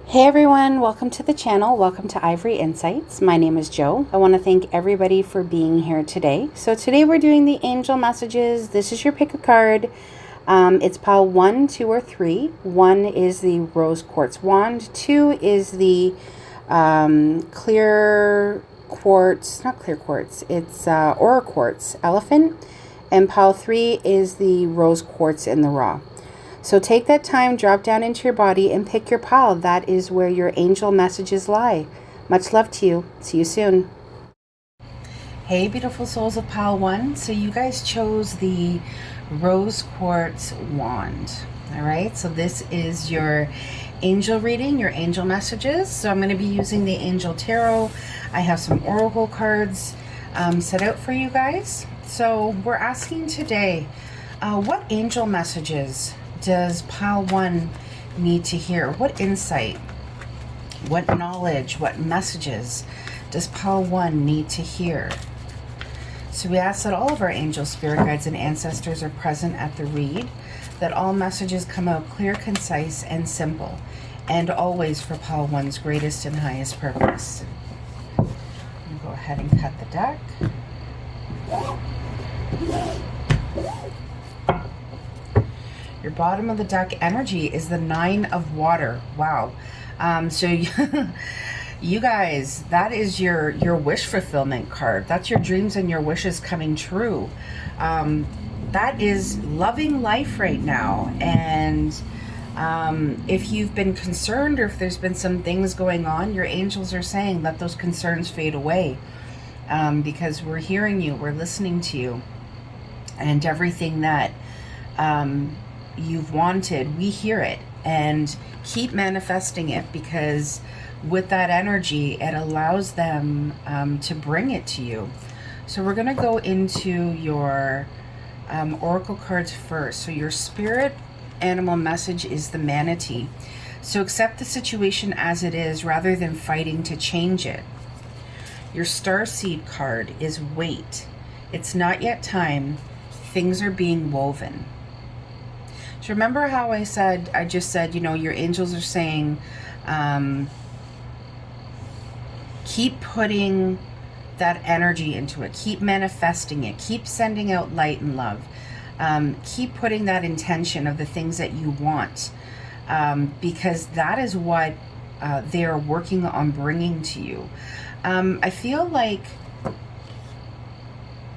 Hey everyone, welcome to the channel. Welcome to Ivory Insights. My name is Jo. I want to thank everybody for being here today. So today we're doing the angel messages. This is your pick a card. It's pile 1, 2, or 3. 1 is the rose quartz wand. 2 is the clear quartz, not clear quartz, it's aura quartz elephant. And pile 3 is the rose quartz in the raw. So take that time, drop down into your body, and pick your pile. That is where your angel messages lie. Much love to you. See you soon. Hey, beautiful souls of pile 1. So you guys chose the rose quartz wand. All right, so this is your angel reading, your angel messages. So I'm going to be using the angel tarot. I have some oracle cards set out for you guys. So we're asking today, what angel messages does pile 1 need to hear? What insight, what knowledge, what messages does pile 1 need to hear? So we ask that all of our angel spirit guides and ancestors are present at the read, that all messages come out clear, concise, and simple, and always for pile 1's greatest and highest purpose. I'm going to go ahead and cut the deck. Your bottom of the deck energy is the 9 of water. Wow. So you guys, that is your wish fulfillment card. That's your dreams and your wishes coming true. That is loving life right now. And if you've been concerned, or if there's been some things going on, your angels are saying let those concerns fade away, because we're hearing you, we're listening to you, and everything that you've wanted, we hear it, and keep manifesting it, because with that energy it allows them to bring it to you. So we're going to go into your oracle cards first. So your spirit animal message is the manatee. So accept the situation as it is rather than fighting to change it. Your starseed card is wait. It's not yet time. Things are being woven. So remember how I just said, you know, your angels are saying, keep putting that energy into it. Keep manifesting it. Keep sending out light and love. Keep putting that intention of the things that you want, because that is what they are working on bringing to you. I feel like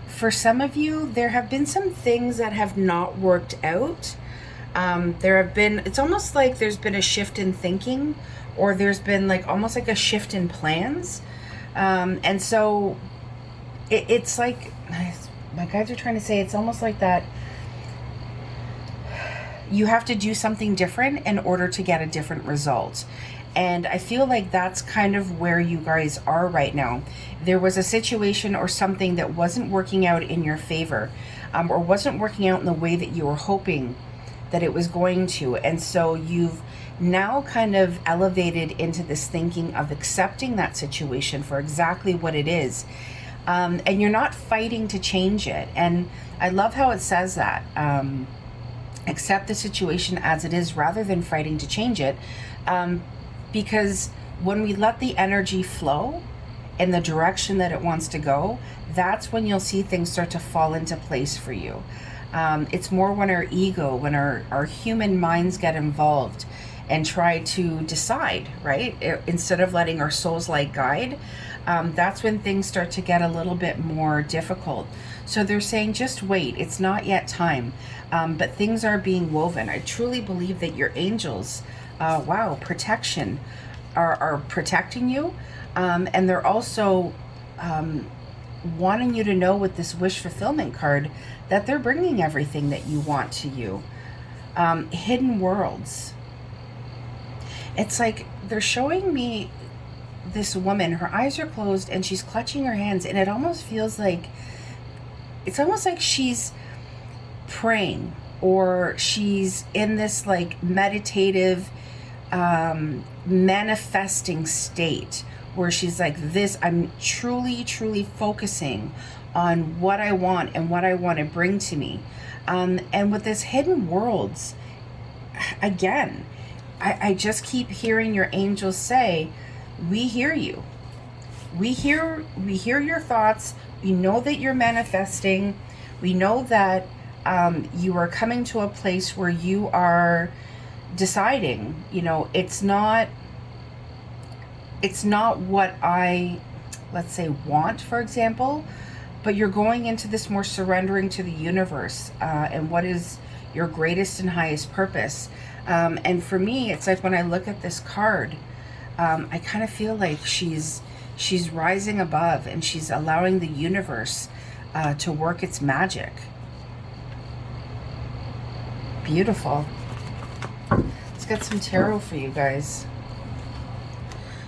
for some of you, there have been some things that have not worked out. It's almost like there's been a shift in thinking, or there's been like almost like a shift in plans. And so it's like, my guides are trying to say, it's almost like that you have to do something different in order to get a different result. And I feel like that's kind of where you guys are right now. There was a situation or something that wasn't working out in your favor, or wasn't working out in the way that you were hoping that it was going to. And so you've now kind of elevated into this thinking of accepting that situation for exactly what it is. And you're not fighting to change it. And I love how it says that. Accept the situation as it is rather than fighting to change it. Because when we let the energy flow in the direction that it wants to go, that's when you'll see things start to fall into place for you. It's more when our ego, when our human minds get involved and try to decide, right? Instead of letting our soul's light guide, that's when things start to get a little bit more difficult. So they're saying, just wait, it's not yet time, but things are being woven. I truly believe that your angels, protection, are protecting you, and they're also wanting you to know with this wish fulfillment card that they're bringing everything that you want to you. Hidden worlds. It's like they're showing me this woman, her eyes are closed and she's clutching her hands, and it almost feels like, it's almost like she's praying, or she's in this like meditative manifesting state where she's like, I'm truly focusing on what I want and what I want to bring to me. And with this hidden worlds, again, I just keep hearing your angels say, we hear you. We hear your thoughts. We know that you're manifesting. We know that you are coming to a place where you are deciding, you know, it's not what I, let's say, want, for example, but you're going into this more surrendering to the universe and what is your greatest and highest purpose. And for me, it's like when I look at this card, I kind of feel like she's rising above and she's allowing the universe to work its magic. Beautiful. Let's get some tarot for you guys.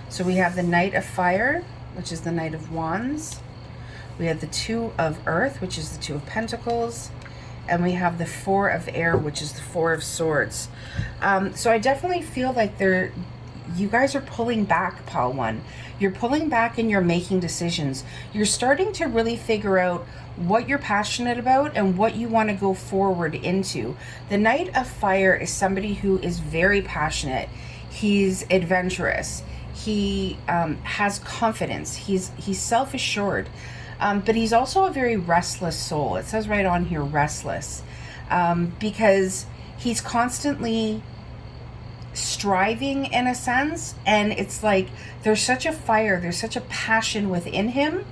So we have the Knight of Fire, which is the Knight of Wands. We have the Two of Earth, which is the Two of Pentacles. And we have the Four of Air, which is the Four of Swords. So I definitely feel like you guys are pulling back, Pile 1. You're pulling back and you're making decisions. You're starting to really figure out what you're passionate about and what you want to go forward into. The Knight of Fire is somebody who is very passionate. He's adventurous. He has confidence. He's self-assured. But he's also a very restless soul. It says right on here, restless. Because he's constantly striving in a sense, and it's like there's such a fire, there's such a passion within him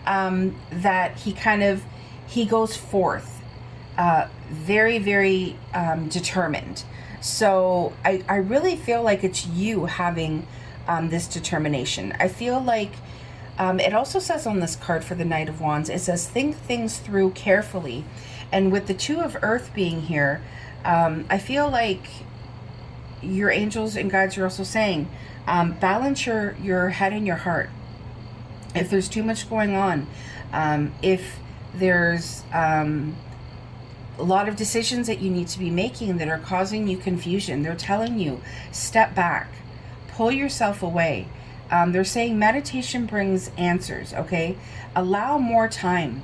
that he goes forth very, very determined. So I really feel like it's you having this determination. I feel like it also says on this card for the Knight of Wands, it says think things through carefully. And with the Two of Earth being here, I feel like your angels and guides are also saying, balance your head and your heart. If there's too much going on, if there's a lot of decisions that you need to be making that are causing you confusion, they're telling you, step back, pull yourself away. They're saying meditation brings answers, okay? Allow more time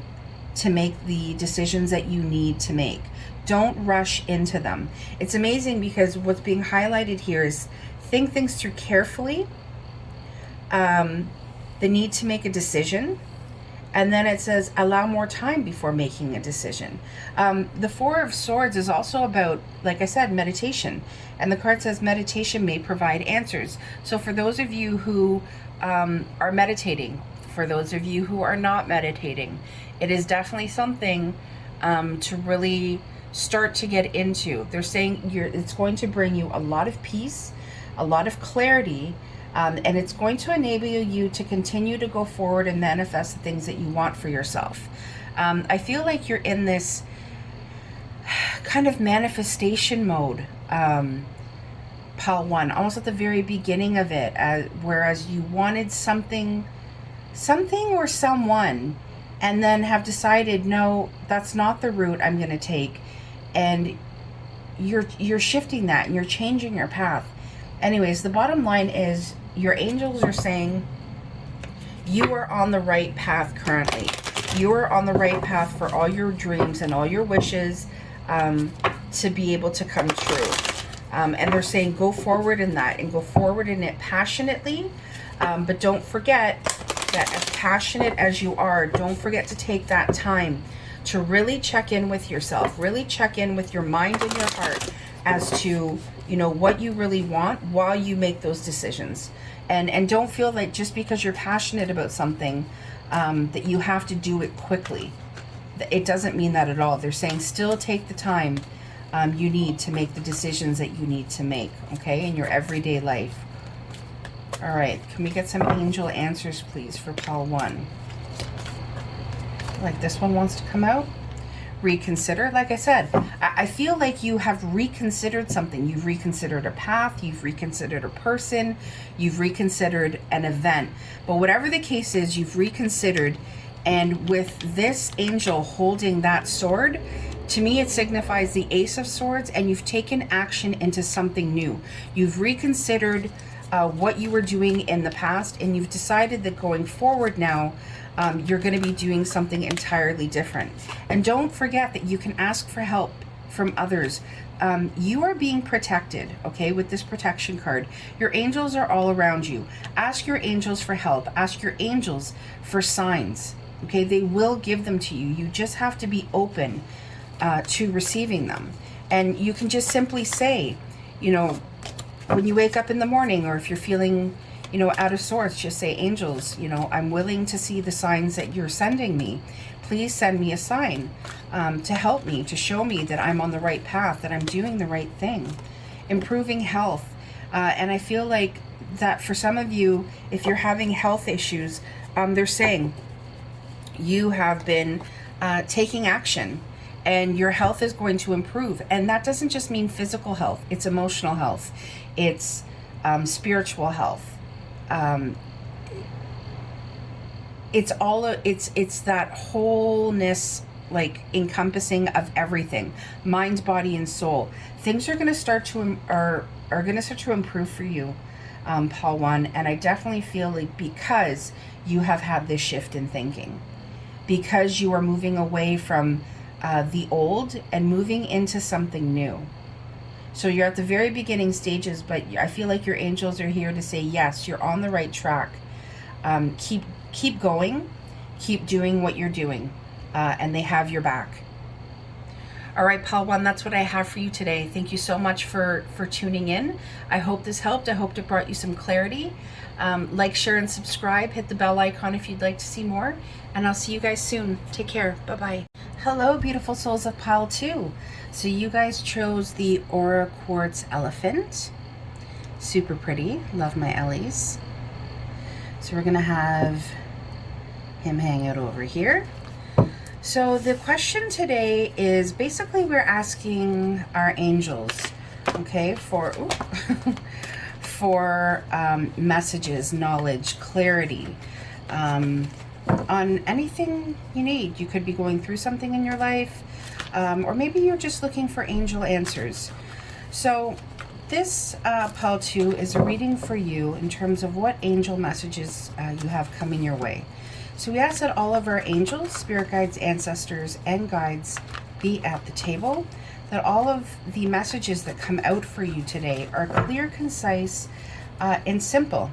to make the decisions that you need to make. Don't rush into them. It's amazing because what's being highlighted here is think things through carefully, the need to make a decision, and then it says allow more time before making a decision. The Four of Swords is also about, like I said, meditation. And the card says meditation may provide answers. So for those of you who are meditating, for those of you who are not meditating, it is definitely something to really start to get into. They're saying it's going to bring you a lot of peace, a lot of clarity, and it's going to enable you to continue to go forward and manifest the things that you want for yourself. I feel like you're in this kind of manifestation mode, Pile 1, almost at the very beginning of it, whereas you wanted something or someone, and then have decided, no, that's not the route I'm going to take. And you're shifting that and you're changing your path. Anyways, the bottom line is your angels are saying you are on the right path currently. You are on the right path for all your dreams and all your wishes to be able to come true. And they're saying go forward in that and go forward in it passionately. But don't forget that as passionate as you are, don't forget to take that time to really check in with yourself, really check in with your mind and your heart as to, you know, what you really want while you make those decisions. And don't feel like just because you're passionate about something that you have to do it quickly. It doesn't mean that at all. They're saying still take the time you need to make the decisions that you need to make, okay, in your everyday life. All right, can we get some angel answers, please, for Pile 1? Like this one wants to come out. Reconsider. Like I said, I feel like you have reconsidered something. You've reconsidered a path. You've reconsidered a person. You've reconsidered an event. But whatever the case is, you've reconsidered. And with this angel holding that sword, to me it signifies the Ace of Swords, and you've taken action into something new. You've reconsidered what you were doing in the past, and you've decided that going forward now, you're going to be doing something entirely different. And don't forget that you can ask for help from others. You are being protected, okay, with this protection card. Your angels are all around you. Ask your angels for help. Ask your angels for signs, okay? They will give them to you. You just have to be open to receiving them. And you can just simply say, you know, when you wake up in the morning, or if you're feeling, you know, out of sorts, just say, angels, you know, I'm willing to see the signs that you're sending me. Please send me a sign to help me, to show me that I'm on the right path, that I'm doing the right thing. Improving health. And I feel like that for some of you, if you're having health issues, they're saying you have been taking action and your health is going to improve. And that doesn't just mean physical health. It's emotional health. It's spiritual health. It's all, it's that wholeness, like encompassing of everything, mind, body, and soul. Things are going to start to are going to start to improve for you, Paul 1. And I definitely feel like because you have had this shift in thinking, because you are moving away from the old and moving into something new. So you're at the very beginning stages, but I feel like your angels are here to say, yes, you're on the right track. Keep going, keep doing what you're doing, and they have your back. All right, Pal 1, that's what I have for you today. Thank you so much for tuning in. I hope this helped. I hope it brought you some clarity. Like, share, and subscribe. Hit the bell icon if you'd like to see more, and I'll see you guys soon. Take care. Bye-bye. Hello, beautiful souls of Pile 2. So you guys chose the Aura Quartz Elephant. Super pretty. Love my Ellies. So we're going to have him hang out over here. So the question today is basically we're asking our angels, okay, for messages, knowledge, clarity, on anything you need. You could be going through something in your life, or maybe you're just looking for angel answers. So this Pile 2 is a reading for you in terms of what angel messages you have coming your way. So we ask that all of our angels, spirit guides, ancestors, and guides be at the table, that all of the messages that come out for you today are clear, concise, and simple,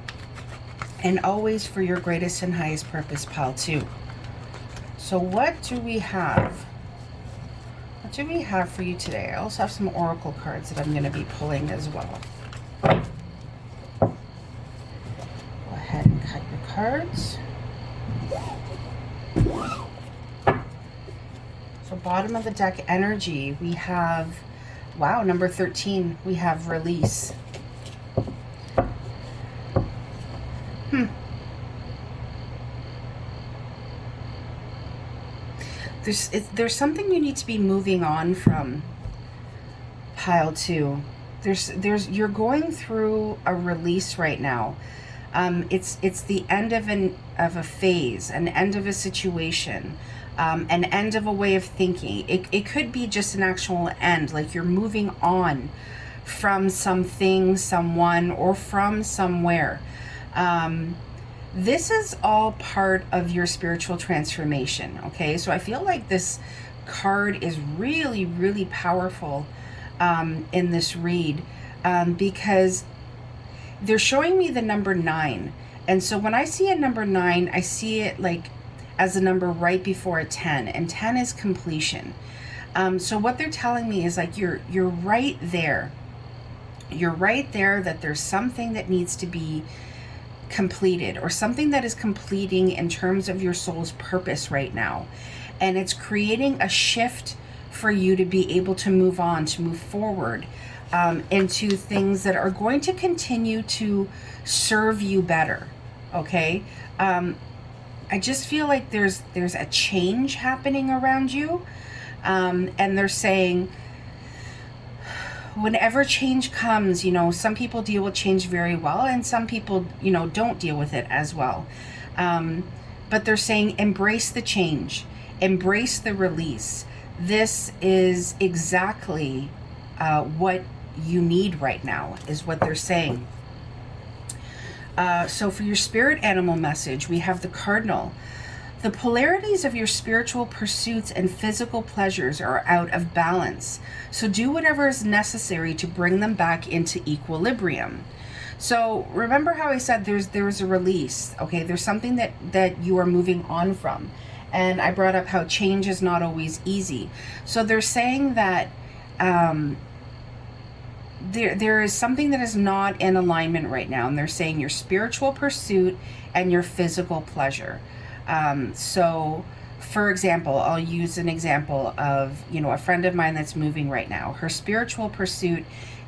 and always for your greatest and highest purpose, Pile 2. So what do we have? What do we have for you today? I also have some oracle cards that I'm going to be pulling as well. Go ahead and cut your cards. So bottom of the deck energy, we have, wow, number 13, we have release. There's something you need to be moving on from, Pile 2. You're going through a release right now. It's the end of a phase, an end of a situation, an end of a way of thinking. It could be just an actual end, like you're moving on from something, someone, or from somewhere. This is all part of your spiritual transformation, okay? So I feel like this card is really, really powerful in this read, because they're showing me the number 9. And so when I see a number 9, I see it like as a number right before a 10, and 10 is completion. So what they're telling me is like you're right there. You're right there, that there's something that needs to be completed, or something that is completing in terms of your soul's purpose right now. And it's creating a shift for you to be able to move on, to move forward into things that are going to continue to serve you better, okay? I just feel like there's a change happening around you, and they're saying whenever change comes, you know, some people deal with change very well, and some people, you know, don't deal with it as well. But they're saying embrace the change, embrace the release. This is exactly what you need right now, is what they're saying. So for your spirit animal message, we have the cardinal. The polarities of your spiritual pursuits and physical pleasures are out of balance. So do whatever is necessary to bring them back into equilibrium. So remember how I said there's a release, okay? There's something that you are moving on from. And I brought up how change is not always easy. So they're saying that there is something that is not in alignment right now. And they're saying your spiritual pursuit and your physical pleasure. So for example, I'll use an example of, a friend of mine that's moving right now. Her spiritual pursuit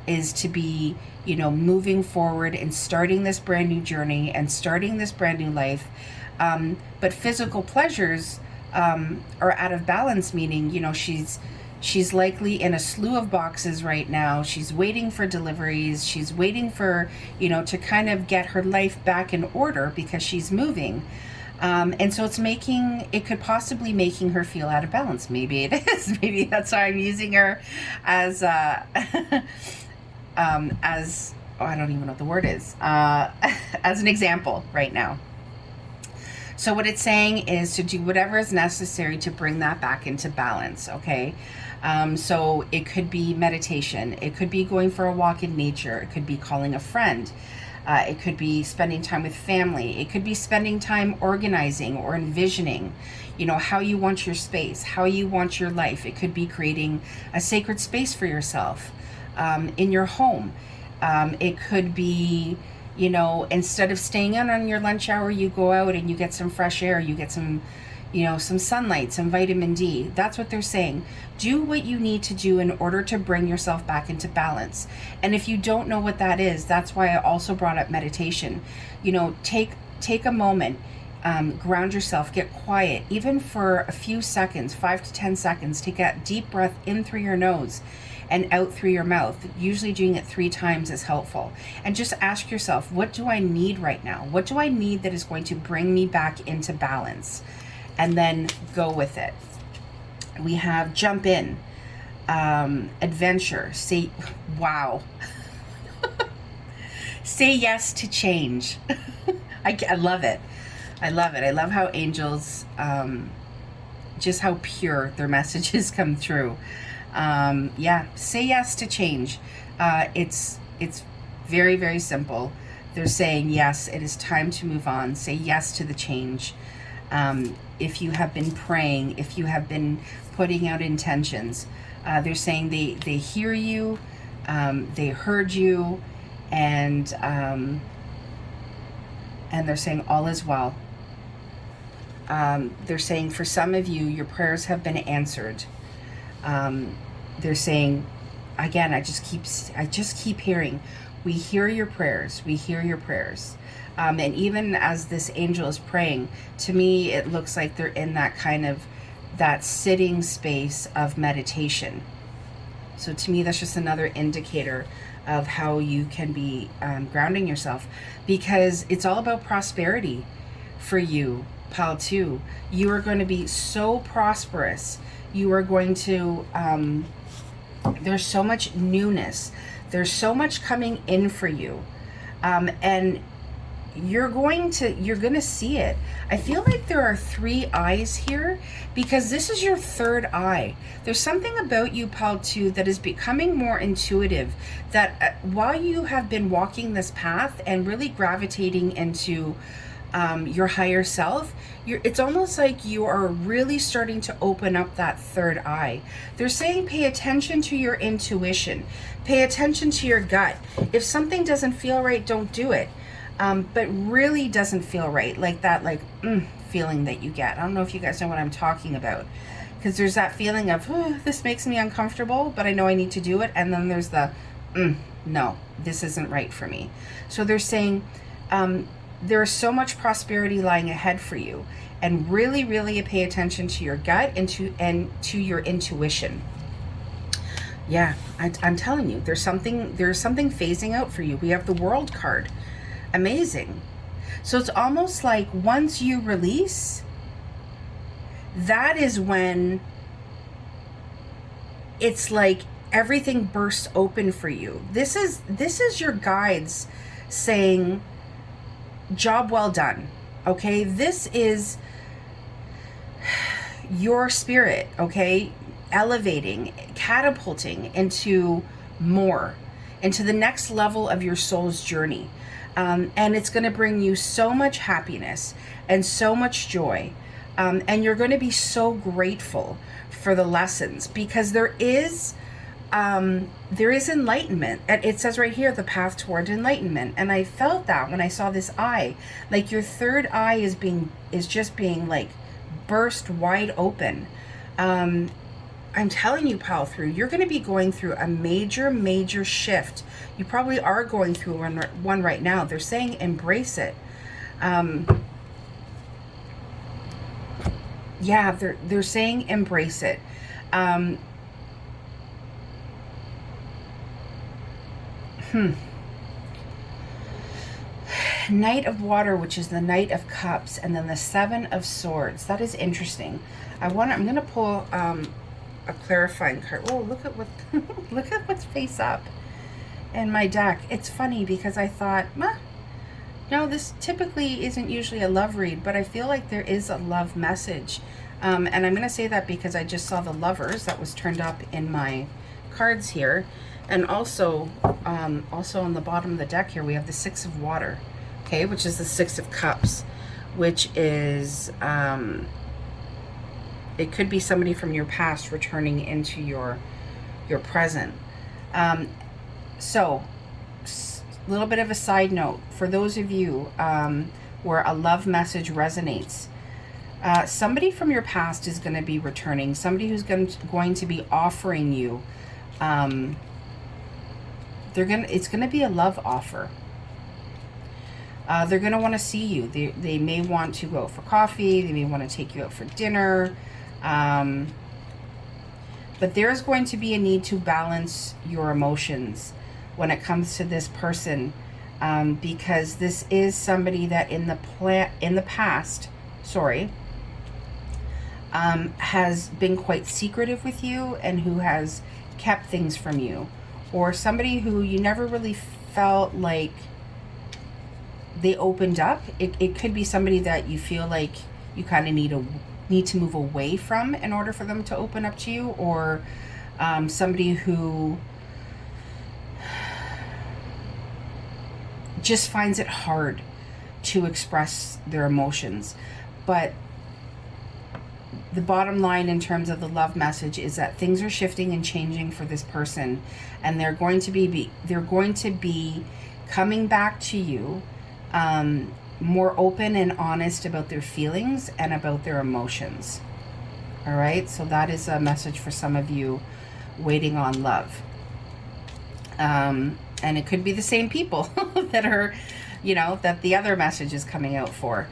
is to be, moving forward and starting this brand new journey and starting this brand new life. But physical pleasures are out of balance, meaning, she's likely in a slew of boxes right now. She's waiting for deliveries. She's waiting for, to kind of get her life back in order because she's moving. And so it could possibly making her feel out of balance. Maybe it is. Maybe that's why I'm using her as, I don't even know what the word is, as an example right now. So what it's saying is to do whatever is necessary to bring that back into balance, okay? So it could be meditation. It could be going for a walk in nature. It could be calling a friend. It could be spending time with family. It could be spending time organizing or envisioning, how you want your space, how you want your life. It could be creating a sacred space for yourself in your home. It could be, instead of staying in on your lunch hour, you go out and you get some fresh air, you get some, some sunlight, some vitamin D. That's what they're saying. Do what you need to do in order to bring yourself back into balance. And if you don't know what that is, that's why I also brought up meditation. Take a moment, ground yourself, get quiet, even for a few seconds, 5 to 10 seconds. Take a deep breath in through your nose and out through your mouth. Usually doing it 3 times is helpful. And just ask yourself, what do I need right now? What do I need that is going to bring me back into balance? And then go with it. We have jump in, adventure, say, wow. Say yes to change. I love it. I love it. I love how angels, just how pure their messages come through. Say yes to change. It's very, very simple. They're saying, yes, it is time to move on. Say yes to the change. If you have been praying, if you have been putting out intentions, they're saying they hear you, they heard you, and they're saying all is well. They're saying for some of you, your prayers have been answered. They're saying, again, I just keep hearing, we hear your prayers, we hear your prayers. And even as this angel is praying, to me, it looks like they're in that sitting space of meditation. So to me, that's just another indicator of how you can be grounding yourself, because it's all about prosperity for you, pal, too. You are going to be so prosperous. You are going to, there's so much newness. There's so much coming in for you. And you're going to see it. I feel like there are 3 eyes here, because this is your 3rd eye. There's something about you, pal, too, that is becoming more intuitive, that while you have been walking this path and really gravitating into your higher self, it's almost like you are really starting to open up that 3rd eye. They're saying pay attention to your intuition, pay attention to your gut. If something doesn't feel right, don't do it. But really doesn't feel right, like that feeling that you get. I don't know if you guys know what I'm talking about, because there's that feeling of, this makes me uncomfortable, but I know I need to do it. And then there's the, no, this isn't right for me. So they're saying, there is so much prosperity lying ahead for you, and really, really pay attention to your gut and to your intuition. Yeah, I'm telling you, there's something phasing out for you. We have the World card. Amazing. So it's almost like once you release, that is when it's like everything bursts open for you. This is your guides saying, job well done. Okay, this is your spirit, okay, elevating, catapulting into more, into the next level of your soul's journey. And it's going to bring you so much happiness and so much joy. And you're going to be so grateful for the lessons, because there is enlightenment. It says right here, the path toward enlightenment. And I felt that when I saw this eye, like your third eye is just being like burst wide open. I'm telling you, pal, you're going to be going through a major shift. You probably are going through one right now. They're saying embrace it. Yeah, they're saying embrace it. Knight of Water, which is the Knight of Cups, and then the Seven of Swords. That is interesting. I'm going to pull a clarifying card. Oh, look at what look at what's face up in my deck. It's funny because I thought, no, this typically isn't usually a love read, but I feel like there is a love message. And I'm going to say that because I just saw the Lovers that was turned up in my cards here. And also on the bottom of the deck here, we have the Six of Water, okay, which is the Six of Cups, which is, it could be somebody from your past returning into your present. So, a little bit of a side note, for those of you where a love message resonates, somebody from your past is going to be returning, somebody who's going to be offering you, it's going to be a love offer. They're going to want to see you. They may want to go out for coffee, they may want to take you out for dinner, but there's going to be a need to balance your emotions when it comes to this person, because this is somebody that in the past, has been quite secretive with you and who has kept things from you, or somebody who you never really felt like they opened up. It could be somebody that you feel like you kind of need to move away from in order for them to open up to you, or somebody who just finds it hard to express their emotions. But the bottom line in terms of the love message is that things are shifting and changing for this person, and they're going to be coming back to you more open and honest about their feelings and about their emotions. All right, so that is a message for some of you waiting on love. And it could be the same people that are, that the other message is coming out for.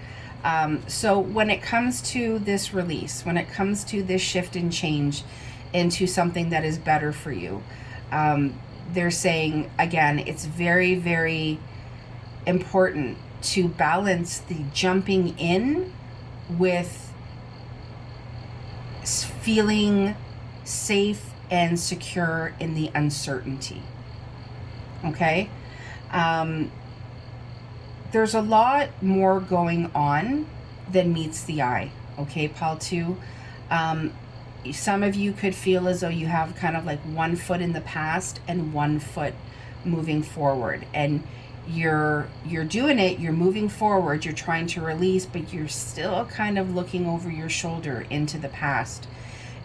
So when it comes to this release, when it comes to this shift and change into something that is better for you, they're saying, again, it's very, very important to balance the jumping in with feeling safe and secure in the uncertainty. Okay? There's a lot more going on than meets the eye. Okay, pal 2? Some of you could feel as though you have kind of like one foot in the past and one foot moving forward. And you're doing it, you're moving forward, you're trying to release, but you're still kind of looking over your shoulder into the past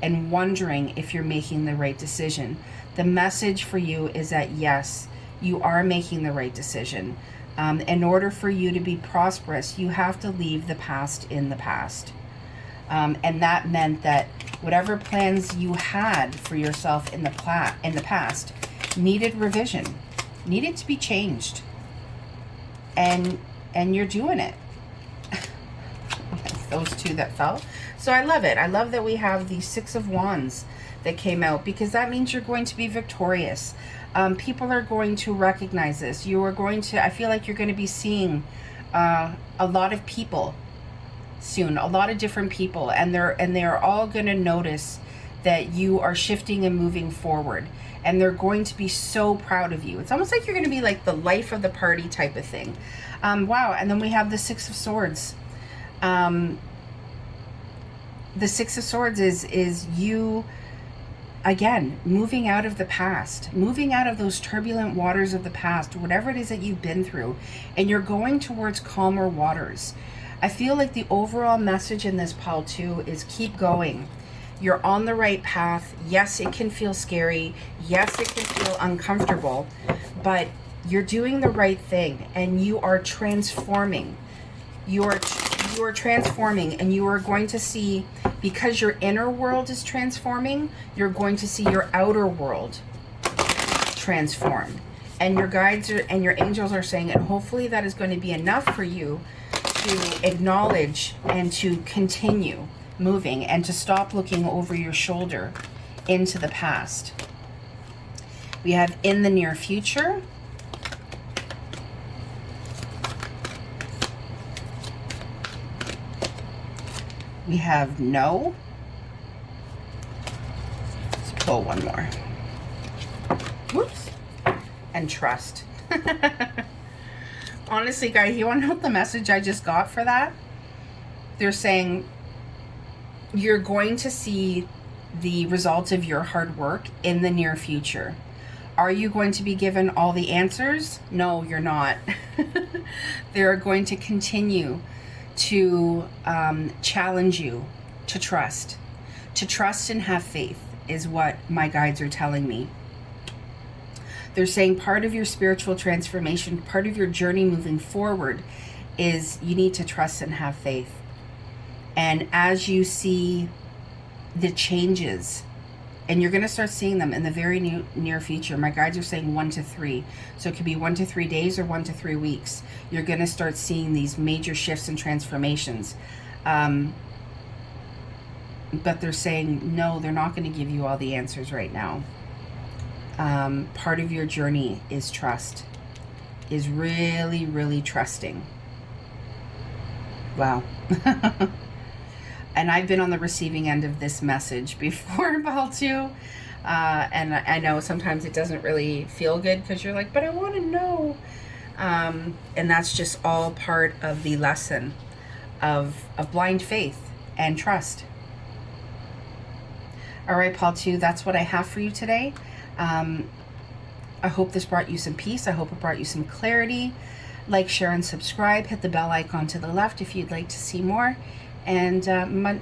and wondering if you're making the right decision. The message for you is that yes, you are making the right decision. In order for you to be prosperous, you have to leave the past in the past. And that meant that whatever plans you had for yourself in the past needed revision, needed to be changed. And you're doing it. Those two that fell. So I love it. I love that we have the Six of Wands that came out, because that means you're going to be victorious. People are going to recognize this. I feel like you're going to be seeing a lot of people soon, a lot of different people, and they're all going to notice that you are shifting and moving forward, and they're going to be so proud of you. It's almost like you're going to be like the life of the party type of thing. Wow. And then we have the Six of Swords. the Six of Swords is you, again, moving out of the past, moving out of those turbulent waters of the past, whatever it is that you've been through, and you're going towards calmer waters. I feel like the overall message in this pile too is keep going. You're on the right path. Yes, it can feel scary. Yes, it can feel uncomfortable, but you're doing the right thing and you are transforming. You are transforming, and you are going to see, because your inner world is transforming, you're going to see your outer world transform. And your guides and your angels are saying, and hopefully that is going to be enough for you to acknowledge and to continue moving and to stop looking over your shoulder into the past. We have in the near future. We have no. Let's pull one more. Whoops. And trust. Honestly, guys, you want to know what the message I just got for that? They're saying you're going to see the results of your hard work in the near future. Are you going to be given all the answers? No, you're not. They're going to continue to challenge you to trust and have faith is what my guides are telling me. They're saying part of your spiritual transformation, part of your journey moving forward is you need to trust and have faith. And as you see the changes, and you're going to start seeing them in the very near future. My guides are saying 1 to 3. So it could be 1 to 3 days or 1 to 3 weeks. You're going to start seeing these major shifts and transformations. But they're saying, no, they're not going to give you all the answers right now. Part of your journey is trust. Is really, really trusting. Wow. And I've been on the receiving end of this message before, Bal, too. And I know sometimes it doesn't really feel good because you're like, but I want to know. And that's just all part of the lesson of blind faith and trust. All right, Paul, too, that's what I have for you today. I hope this brought you some peace. I hope it brought you some clarity. Like, share, and subscribe. Hit the bell icon to the left if you'd like to see more. And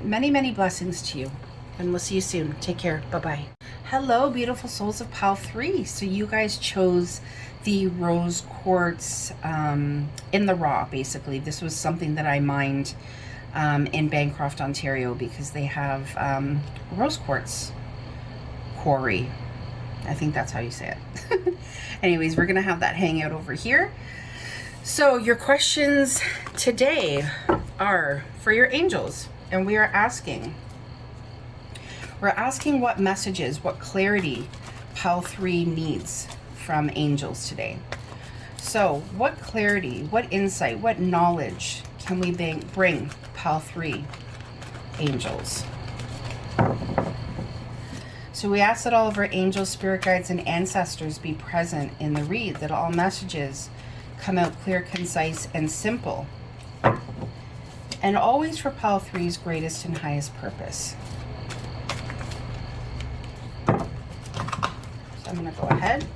many, many blessings to you. And we'll see you soon. Take care. Bye-bye. Hello, beautiful souls of Pile 3. So you guys chose the rose quartz in the raw, basically. This was something that I mined in Bancroft, Ontario, because they have rose quartz quarry. I think that's how you say it. Anyways, we're going to have that hangout over here. So your questions today are for your angels, and we are asking what messages, what clarity Pile 3 needs from angels today. So what clarity, what insight, what knowledge can we bring Pile 3 angels? So we ask that all of our angels, spirit guides, and ancestors be present in the read, that all messages come out clear, concise, and simple. And always for Pile 3's greatest and highest purpose. So I'm going to go ahead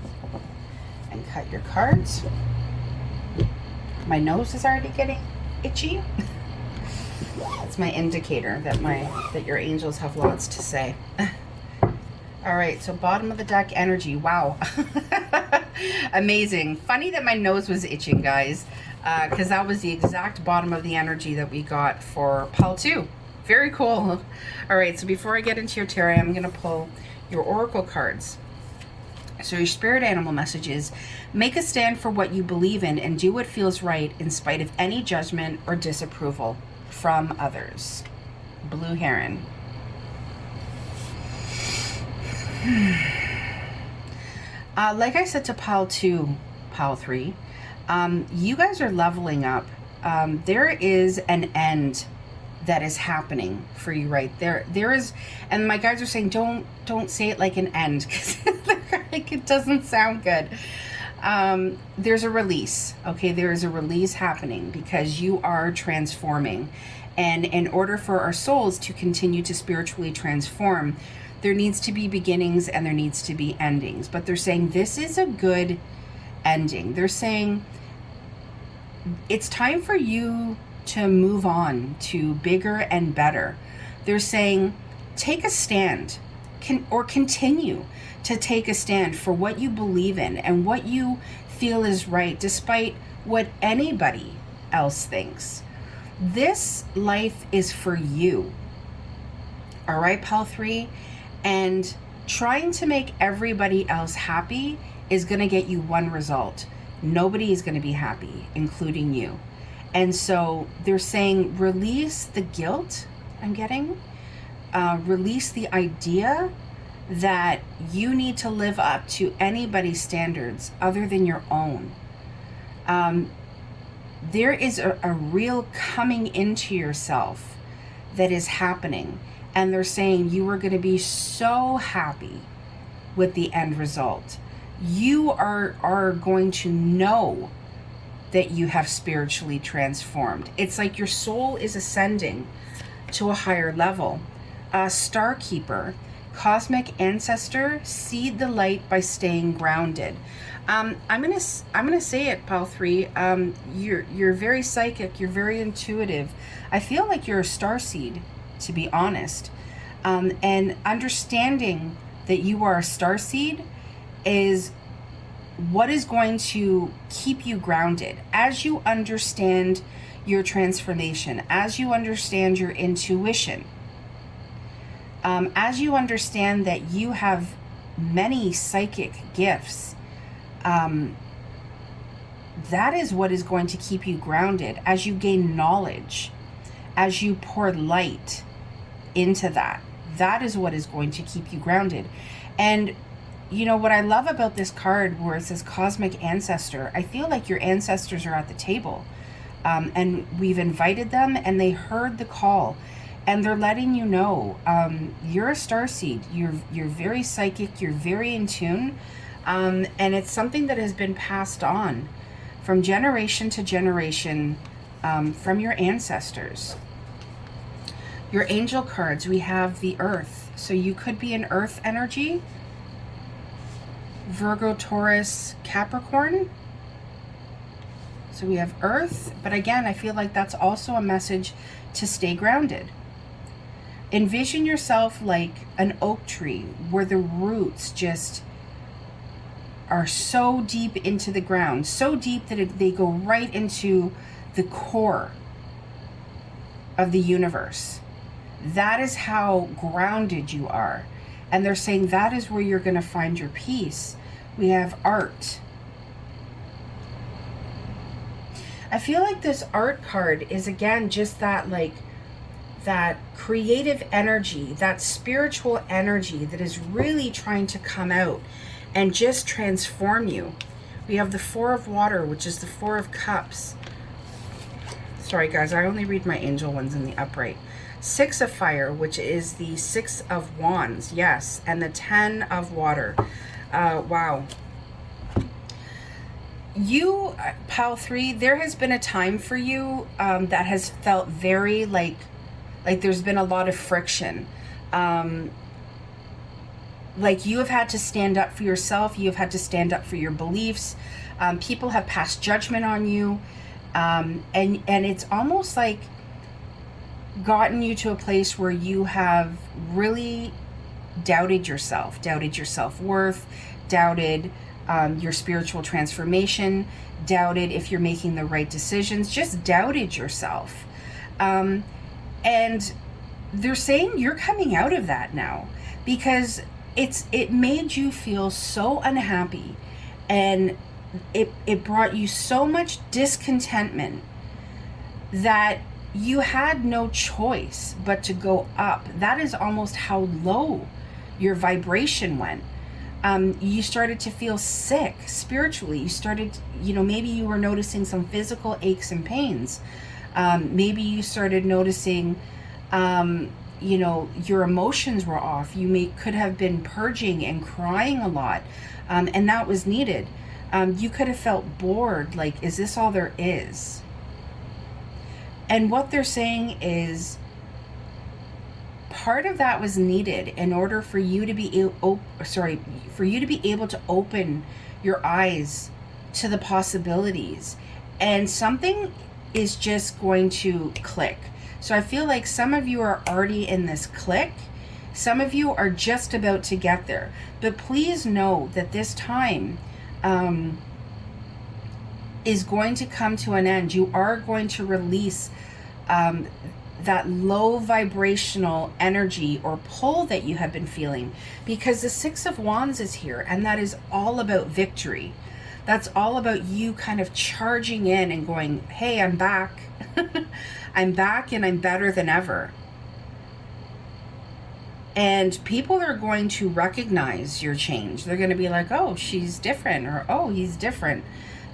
and cut your cards. My nose is already getting itchy. That's my indicator that your angels have lots to say. All right, so bottom of the deck energy. Wow. Amazing. Funny that my nose was itching, guys, because that was the exact bottom of the energy that we got for Pile 2. Very cool. All right, so before I get into your tarot, I'm going to pull your oracle cards. So your spirit animal message is, make a stand for what you believe in and do what feels right in spite of any judgment or disapproval from others. Blue Heron. Like I said to Pile 2, Pile 3, you guys are leveling up. There is an end that is happening for you right there. There is, and my guides are saying, don't say it like an end, because like, it doesn't sound good. There's a release. Okay, there is a release happening because you are transforming. And in order for our souls to continue to spiritually transform, there needs to be beginnings and there needs to be endings. But they're saying this is a good ending. They're saying it's time for you to move on to bigger and better. They're saying take a stand, or continue to take a stand for what you believe in and what you feel is right, despite what anybody else thinks. This life is for you. All right, Pal 3? And trying to make everybody else happy is going to get you one result. Nobody is going to be happy, including you. And so they're saying release the guilt I'm getting. Release the idea that you need to live up to anybody's standards other than your own. There is a real coming into yourself that is happening. And they're saying you are going to be so happy with the end result. You are going to know that you have spiritually transformed. It's like your soul is ascending to a higher level. Star Keeper, cosmic ancestor, seed the light by staying grounded. I'm gonna say it, Pal 3. You're very psychic. You're very intuitive. I feel like you're a star seed, to be honest. And understanding that you are a star seed is what is going to keep you grounded as you understand your transformation, as you understand your intuition, as you understand that you have many psychic gifts. That is what is going to keep you grounded as you gain knowledge, as you pour light into that. That is what is going to keep you grounded. And you know what I love about this card where it says cosmic ancestor, I feel like your ancestors are at the table, and we've invited them and they heard the call and they're letting you know, you're a starseed. You're very psychic. You're very in tune. And it's something that has been passed on from generation to generation, from your ancestors. Your angel cards, we have the earth. So you could be an earth energy. Virgo, Taurus, Capricorn. So we have earth, but again, I feel like that's also a message to stay grounded. Envision yourself like an oak tree where the roots just are so deep into the ground, so deep that they go right into the core of the universe. That is how grounded you are. And they're saying that is where you're going to find your peace. We have art. I feel like this art card is again just that, like, that creative energy, that spiritual energy that is really trying to come out and just transform you. We have the Four of Water, which is the Four of Cups. Sorry guys, I only read my angel ones in the upright. Six of Fire, which is the Six of Wands, yes, and the 10 of Water. Wow. You, Pal 3, there has been a time for you that has felt very like there's been a lot of friction. Like you have had to stand up for yourself. You have had to stand up for your beliefs. People have passed judgment on you. And it's almost like gotten you to a place where you have really doubted yourself, doubted your self-worth, doubted your spiritual transformation, doubted if you're making the right decisions, just doubted yourself. And they're saying you're coming out of that now because it made you feel so unhappy, and it brought you so much discontentment that you had no choice but to go up. That is almost how low your vibration went. You started to feel sick spiritually. You started, maybe you were noticing some physical aches and pains. Maybe you started noticing, your emotions were off. You could have been purging and crying a lot, and that was needed. You could have felt bored, like, is this all there is? And what they're saying is part of that was needed in order for you to be able to open your eyes to the possibilities. And something is just going to click. So I feel like some of you are already in this click. Some of you are just about to get there. But please know that this time is going to come to an end. You are going to release that low vibrational energy or pull that you have been feeling, because the Six of Wands is here, and that is all about victory. That's all about you kind of charging in and going, hey, I'm back. I'm back and I'm better than ever. And people are going to recognize your change. They're going to be like, oh, she's different, or oh, he's different.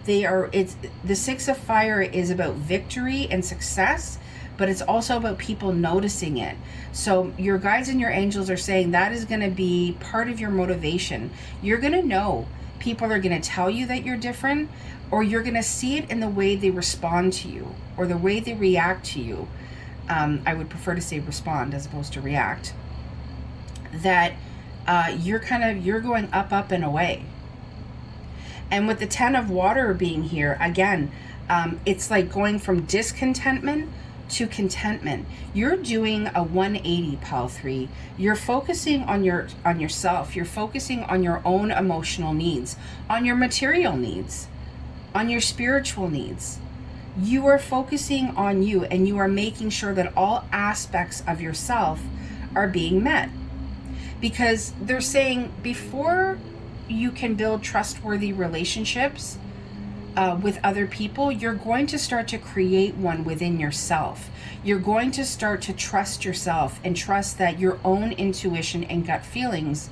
It's the Six of Fire is about victory and success, but it's also about people noticing it. So your guides and your angels are saying that is going to be part of your motivation. You're going to know. People are going to tell you that you're different, or you're going to see it in the way they respond to you, or the way they react to you. I would prefer to say respond as opposed to react. That you're going up, up, and away. And with the Ten of Water being here, again, it's like going from discontentment to contentment. You're doing a 180, Pile 3. You're focusing on yourself. You're focusing on your own emotional needs, on your material needs, on your spiritual needs. You are focusing on you, and you are making sure that all aspects of yourself are being met. Because they're saying before you can build trustworthy relationships with other people, you're going to start to create one within yourself. You're going to start to trust yourself and trust that your own intuition and gut feelings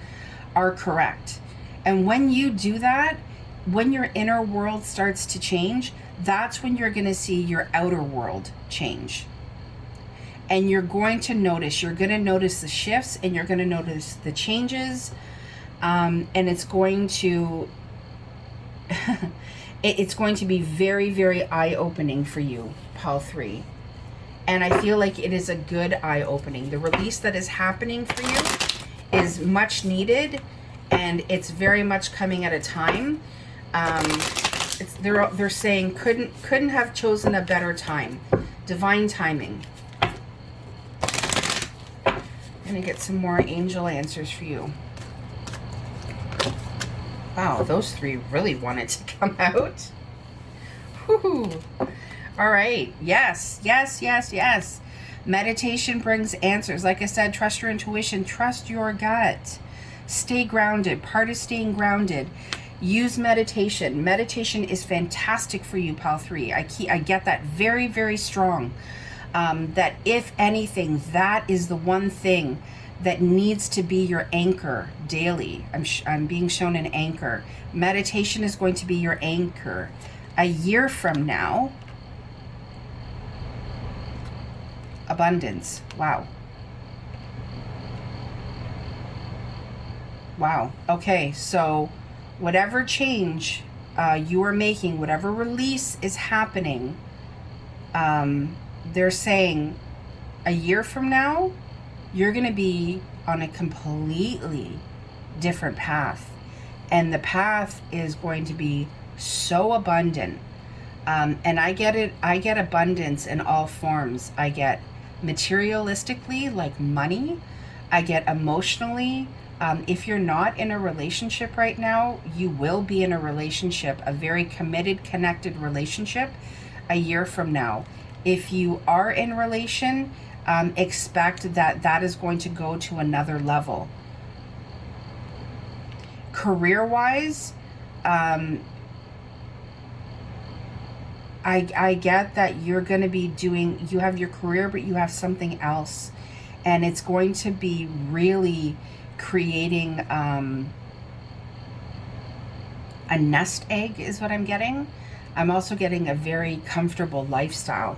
are correct. And when you do that, when your inner world starts to change, that's when you're going to see your outer world change. And you're going to notice the shifts, and you're going to notice the changes. And it's going to it's going to be very, very eye-opening for you, Pile 3. And I feel like it is a good eye-opening. The release that is happening for you is much needed, and it's very much coming at a time. They're saying couldn't have chosen a better time. Divine timing. I'm gonna get some more angel answers for you. Wow, those three really wanted to come out. Whew. All right. Yes, yes, yes, yes. Meditation brings answers. Like I said, trust your intuition. Trust your gut. Stay grounded. Part of staying grounded. Use meditation. Meditation is fantastic for you, Pile 3. I get that very, very strong. That if anything, that is the one thing that needs to be your anchor daily. I'm being shown an anchor. Meditation is going to be your anchor. A year from now, abundance. Wow. Wow. Okay, so whatever change you are making, whatever release is happening, they're saying a year from now, you're going to be on a completely different path. And the path is going to be so abundant. And I get it. I get abundance in all forms. I get materialistically, like money. I get emotionally. If you're not in a relationship right now, you will be in a relationship, a very committed, connected relationship a year from now. If you are in a relation, expect that is going to go to another level. Career-wise, I get that you're going to be doing, you have your career, but you have something else. And it's going to be really creating a nest egg is what I'm getting. I'm also getting a very comfortable lifestyle.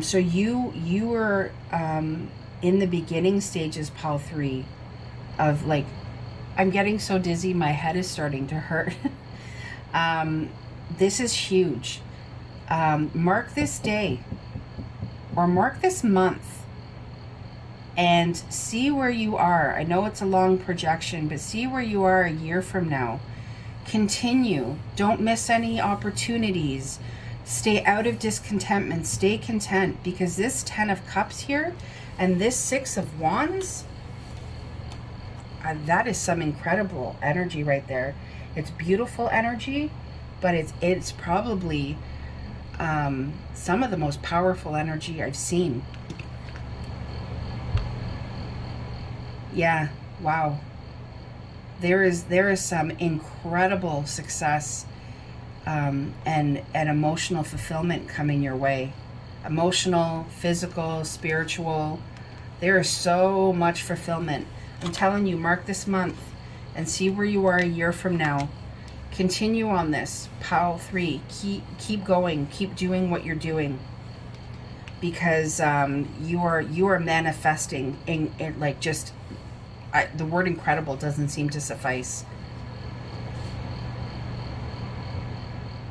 So you were in the beginning stages, Pile 3, of like I'm getting so dizzy, my head is starting to hurt. This is huge. Mark this day or mark this month and see where you are. I know it's a long projection, but see where you are a year from now. Continue. Don't miss any opportunities. Stay out of discontentment. Stay content, because this 10 of Cups here and this 6 of Wands, that is some incredible energy right there. It's beautiful energy, but it's probably some of the most powerful energy I've seen. Yeah, wow. There is some incredible success and emotional fulfillment coming your way. Emotional, physical, spiritual. There is so much fulfillment. I'm telling you, mark this month and see where you are a year from now. Continue on this. Pile 3. Keep going. Keep doing what you're doing, because you are manifesting in like just the word incredible doesn't seem to suffice.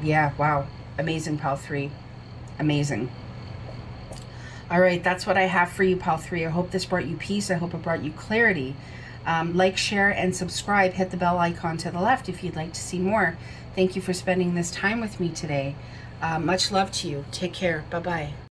Yeah, wow. Amazing, Pile 3. Amazing. All right, that's what I have for you, Pile 3. I hope this brought you peace. I hope it brought you clarity. Like, share, and subscribe. Hit the bell icon to the left if you'd like to see more. Thank you for spending this time with me today. Much love to you. Take care. Bye-bye.